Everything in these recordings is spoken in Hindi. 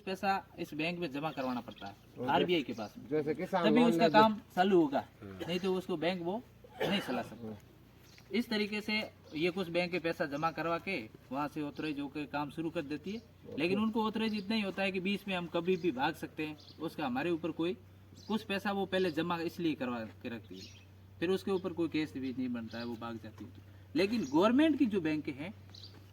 पैसा इस बैंक में जमा करवाना पड़ता है आरबीआई के पास में, जैसे किसान तभी मान उसका लीजिए- काम चालू होगा, नहीं तो उसको बैंक वो नहीं चला सकता। इस तरीके से ये कुछ बैंक के पैसा जमा करवा के वहाँ से ऑथराइज होकर काम शुरू कर देती है, लेकिन उनको ऑथराइज इतना ही होता है कि बीच में हम कभी भी भाग सकते हैं, उसका हमारे ऊपर कोई कुछ पैसा वो पहले जमा इसलिए करवा के रखती है, फिर उसके ऊपर कोई केस भी नहीं बनता है, वो भाग जाती है। लेकिन गवर्नमेंट की जो बैंक हैं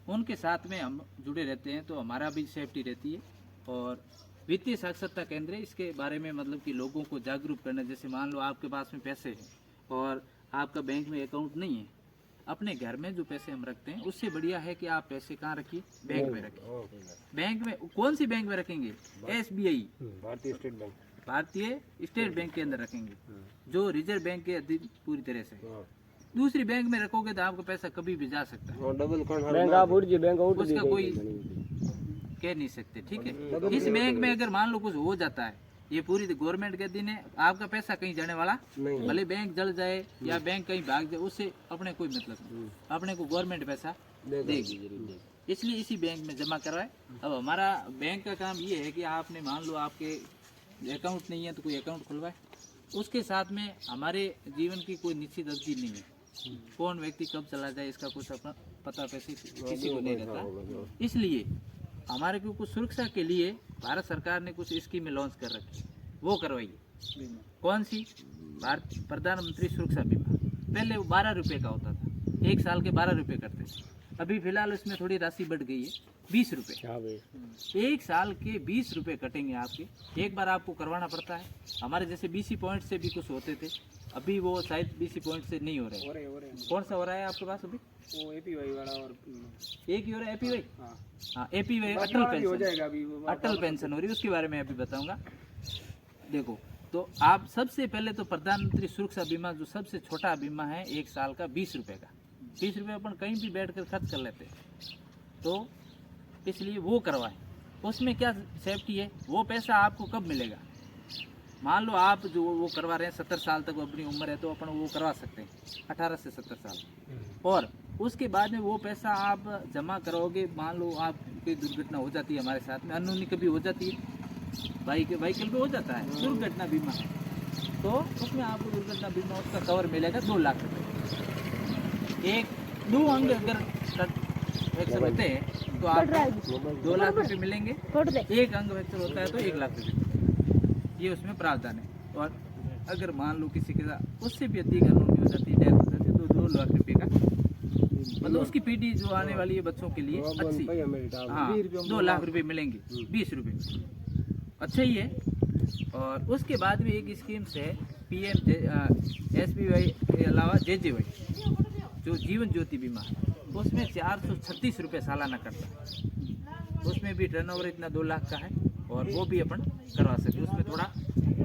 उनके साथ में हम जुड़े रहते हैं, तो हमारा भी सेफ्टी रहती है। और वित्तीय साक्षरता केंद्र इसके बारे में मतलब कि लोगों को जागरूक करना, जैसे मान लो आपके पास में पैसे हैं और आपका बैंक में अकाउंट नहीं है, अपने घर में जो पैसे हम रखते हैं उससे बढ़िया है कि आप पैसे कहाँ रखिए, बैंक में रखिए। बैंक में कौन सी बैंक में रखेंगे? एसबीआई, भारतीय स्टेट बैंक। भारतीय स्टेट बैंक के अंदर रखेंगे, जो रिजर्व बैंक के अधीन पूरी तरह से। हाँ। दूसरी बैंक में रखोगे तो आपका पैसा कभी भी जा सकता है, और डबल बैंक आप उठ जी बैंक उठ उसका कोई कह नहीं सकते। ठीक है, इस बैंक में अगर मान लो कुछ हो जाता है, ये पूरी गवर्नमेंट के दिन है, आपका पैसा कहीं जाने वाला नहीं। भले बैंक जल जाए या बैंक कहीं भाग जाए, उससे अपने कोई मतलब नहीं, अपने को गवर्नमेंट पैसा देगी, इसलिए इसी बैंक में जमा करवाए। अब हमारा बैंक का काम ये है कि आपने मान लो आपके अकाउंट नहीं है तो कोई अकाउंट खुलवाए, उसके साथ में हमारे जीवन की कोई निश्चित अवधि नहीं है, कौन व्यक्ति कब चला जाए इसका कुछ अपना पता पैसे किसी को नहीं रहता, इसलिए हमारे को कुछ सुरक्षा के लिए भारत सरकार ने कुछ स्कीमें लॉन्च कर रखी, वो करवाइए। कौन सी? भारत प्रधानमंत्री सुरक्षा बीमा। पहले वो 12 रुपये का होता था, 1 साल के 12 रुपये करते थे, अभी फिलहाल उसमें थोड़ी राशि बढ़ गई है, 20 रुपये। 1 साल के 20 रुपये कटेंगे आपके, एक बार आपको करवाना पड़ता है। हमारे जैसे बीसी पॉइंट से भी कुछ होते थे, अभी वो शायद बीसी पॉइंट से नहीं हो रहे हैं। कौन सा हो रहा है आपके पास अभी? वो एपीवाई वाला और एक ही हो रहा है एपीवाई। हाँ। हाँ, एपीवाई अटल हो पेंशन, जाएगा अभी वो अटल पेंशन हो रही है, उसके बारे में अभी बताऊंगा। देखो, तो आप सबसे पहले तो प्रधानमंत्री सुरक्षा बीमा जो सबसे छोटा बीमा है, 1 साल का 20 रुपये का, 20 रुपये अपन कहीं भी बैठ कर खर्च कर लेते हैं, तो इसलिए वो करवाएं। उसमें क्या सेफ्टी है, वो पैसा आपको कब मिलेगा? मान लो आप जो वो करवा रहे हैं 70 साल तक अपनी उम्र है, तो अपन वो करवा सकते हैं 18 से 70 साल, और उसके बाद में वो पैसा आप जमा कराओगे। मान लो आप कोई दुर्घटना हो जाती है हमारे साथ में, अनहोनी कभी हो जाती है, व्हीकल पे हो जाता है, दुर्घटना बीमा है, तो उसमें आपको दुर्घटना बीमा उसका कवर मिलेगा 2 लाख रुपये। 2 अंग अगर फ्रैक्चर होते हैं तो आपको 2 लाख रुपये मिलेंगे, 1 अंग फ्रैक्चर होता है तो 1 लाख रुपये, ये उसमें प्रावधान है। और अगर मान लो किसी के साथ उससे भी अधिक अनहोनी हो जाती है, डेथ हो जाती है, तो 2 लाख रुपये का मतलब उसकी पीढ़ी जो आने वाली है बच्चों के लिए अच्छी, हाँ 2 लाख रुपये मिलेंगे, 20 रुपये, अच्छा ही है। और उसके बाद भी एक स्कीम है PM SBY के अलावा JJY जो जीवन ज्योति बीमा है, उसमें 436 रुपये सालाना करता है, उसमें भी टर्नओवर इतना 2 लाख का है, और वो भी अपन करवा सकते हैं, उसमें थोड़ा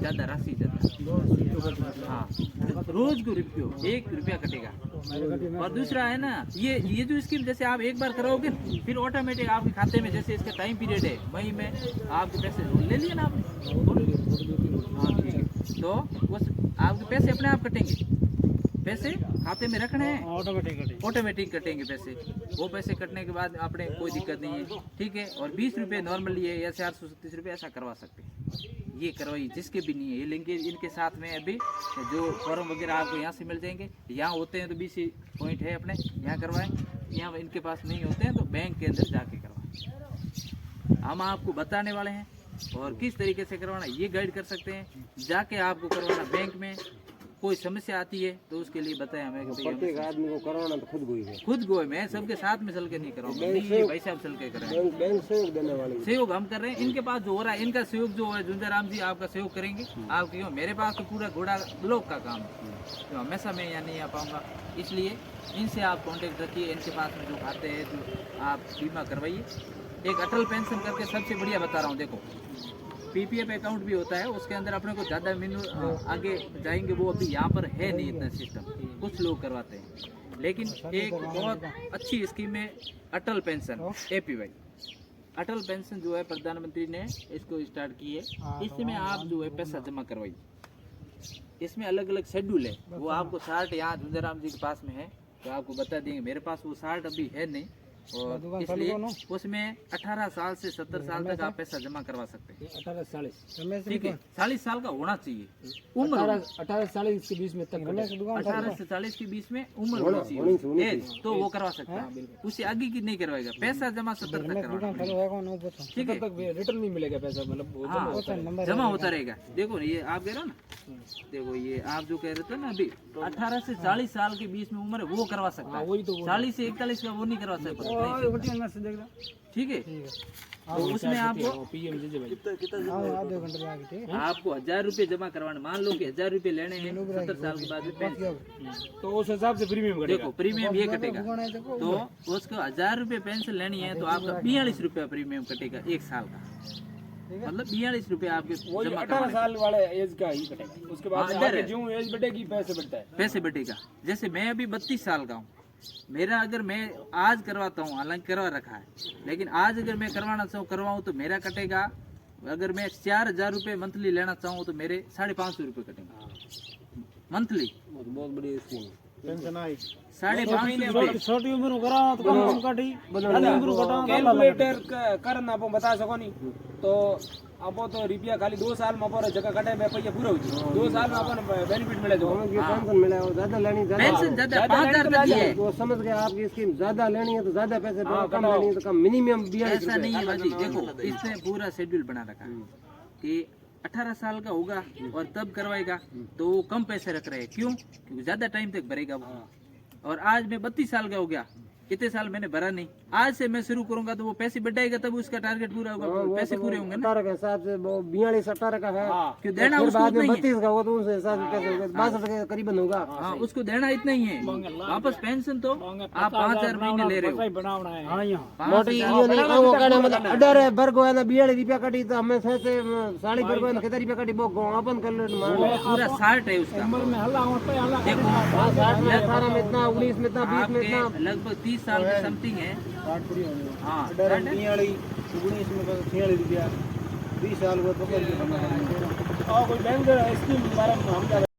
ज़्यादा राशि ज़्यादा, हाँ रोज को 1 रुपया कटेगा। और दूसरा है ना, ये जो स्कीम जैसे आप एक बार कराओगे फिर ऑटोमेटिक आपके खाते में, जैसे इसका टाइम पीरियड है मई में, आपके पैसे ले लिए ना आपने, हाँ ठीक है, तो उस आपके पैसे अपने आप कटेंगे, पैसे खाते में रखने हैं, ऑटोमेटिक कटेंगे पैसे, वो पैसे कटने के बाद आपने कोई दिक्कत नहीं है, ठीक है। और 20 रुपये नॉर्मली है या 436 रुपये ऐसा करवा सकते हैं, ये करवाइए। जिसके भी नहीं है ये लिंकेज इनके साथ में अभी जो फॉर्म वगैरह आपको यहाँ से मिल जाएंगे, यहाँ होते हैं तो BC पॉइंट है अपने, यहाँ करवाएं, यहाँ इनके पास नहीं होते हैं तो बैंक के अंदर जाके करवाएं। हम आपको बताने वाले हैं और किस तरीके से करवाना ये गाइड कर सकते हैं, जाके आपको करवाना बैंक में। कोई समस्या आती है तो उसके लिए बताएं हमें, प्रत्येक आदमी को करवाना तो खुद को ही है, मैं सबके साथ में चल के नहीं कराऊंगा, नहीं भाई साहब चल के कराएं, बैंक सहयोग देने वाले सहयोग हम कर रहे हैं, इनके पास जो हो रहा है इनका सहयोग जो है, झुंझाराम जी आपका सहयोग करेंगे, आप क्यों, मेरे पास तो पूरा घोड़ा ब्लॉक का काम है, तो हमेशा मैं यहाँ नहीं आ पाऊँगा, इसलिए इनसे आप कॉन्टेक्ट रखिए, इनके पास में जो खाते हैं जो आप बीमा करवाइए। एक अटल पेंशन करके सबसे बढ़िया बता रहा हूँ, देखो PPF अकाउंट भी होता है, उसके अंदर अपने को ज़्यादा आगे जाएंगे, वो अभी यहाँ पर है नहीं इतना सिस्टम, कुछ लोग करवाते हैं, लेकिन एक बहुत अच्छी स्कीम है अटल पेंशन APY। अटल पेंशन जो है प्रधानमंत्री ने इसको स्टार्ट की है, इसमें आप जो है पैसा जमा करवाइए, इसमें अलग अलग शेड्यूल है, वो आपको 60 यहाँ झुंझाराम जी के पास में है तो आपको बता देंगे, मेरे पास वो 60 अभी है नहीं, और इसलिए उसमें 18 साल से 70 साल तक आप पैसा जमा करवा सकते हैं। 18 ठीक है, 40 साल का होना चाहिए उम्र, 18 40 के बीच में तक 18 से 40 के बीच में उम्र होनी चाहिए एज, तो वो करवा सकता है। उससे आगे की नहीं करवाएगा, पैसा जमा 70 तक करवाना, ठीक है, तक रिटर्न नहीं मिलेगा पैसा, मतलब वो जमा होता है। हाँ, जमा होता रहेगा। देखो ये आप कह रहे हो ना, देखो ये आप जो कह रहे थे ना अभी 18 से 40 साल के बीच में उम्र है, वो करवा सकता है। वही तो 40 से 41 का वो नहीं करवा सकता, ठीक है। तो उसमें आपको पीएमजे भाई आपको 1000 रुपये जमा करवाने, मान लो कि 1000 रुपये लेने हैं 70 साल के बाद में पेंशन, तो उस हिसाब से प्रीमियम कटेगा। देखो प्रीमियम ये कटेगा, तो उसको 1000 रुपये पेंशन लेनी है तो आपका 42 रुपया प्रीमियम कटेगा 1 साल का, मतलब 42 रुपये आपके वो जमा 18 साल वाले एज का ही कटेगा, उसके बाद हाँ, आगे जो एज बढ़ेगी पैसे बढ़ता है। पैसे बढ़ेगा। जैसे मैं अभी 32 साल का हूँ, मेरा अगर मैं आज करवाता हूँ, हालांकि करवा रखा है, लेकिन आज अगर मैं करवाना चाहूँ करवाऊँ तो मेरा कटेगा, अगर मैं 4000 रुपये मंथली लेना चाहूँ तो मेरे 550 रुपये कटेंगे मंथली। बहुत बड़ी स्कीम है। पेंशन आई 550 रुपये। छोटी उम्र में कराओ तो कम काटी, बड़ी उम्र कटाओ कैलकुलेटर करना आप बता सको नहीं, तो आप तो रुपया खाली 2 साल में अपन जगह कटे में पैसा पूरा हो जाए, 2 साल में अपन बेनिफिट मिले जो ये पेंशन मिला है वो ज्यादा लेनी पेंशन ज्यादा 5000 तक ही है। वो समझ गए आपकी स्कीम ज्यादा लेनी है तो ज्यादा पैसे दो, कम लेनी है तो कम, मिनिमम 42 ऐसा नहीं है बाजी। देखो इसने पूरा शेड्यूल बना रखा है कि 18 साल का होगा और तब करवाएगा तो वो कम पैसे रख रहे हैं, क्यों? क्योंकि ज्यादा टाइम तक भरेगा वो। और आज मैं 32 साल का हो गया, इतने साल मैंने भरा नहीं, आज से मैं शुरू करूंगा तो वो पैसे बढ़ाएगा, तब उसका टारगेट पूरा होगा, पैसे पूरे होंगे ना। 18 के हिसाब से वो 42 18 का है, क्यों देना फिर उसको बाद में उतना ही है। 32 का होगा तो उस हिसाब से कैसे होगा, 62 के करीबन होगा। हाँ, उसको देना इतना ही है। वापस पेंशन तो आप 5000 महीने ले रहे हो, बनावना है। हाँ यहाँ मोटी ये नहीं वो कहना मतलब 18 भर को है ना 42 रुपया कटी तो हमें से 40 भर को कितना रुपया कटी वो अपन कर लो पूरा 60 है उसका। में हल्ला पे हल्ला देखो 60 में 18 में इतना 19 में इतना 20 में इतना आपके लगभग 30 साल के समथिंग है। हाँ 18 43 19 में 46 रुपया 20 साल को तो और कोई बैंक स्कीम बारे में हम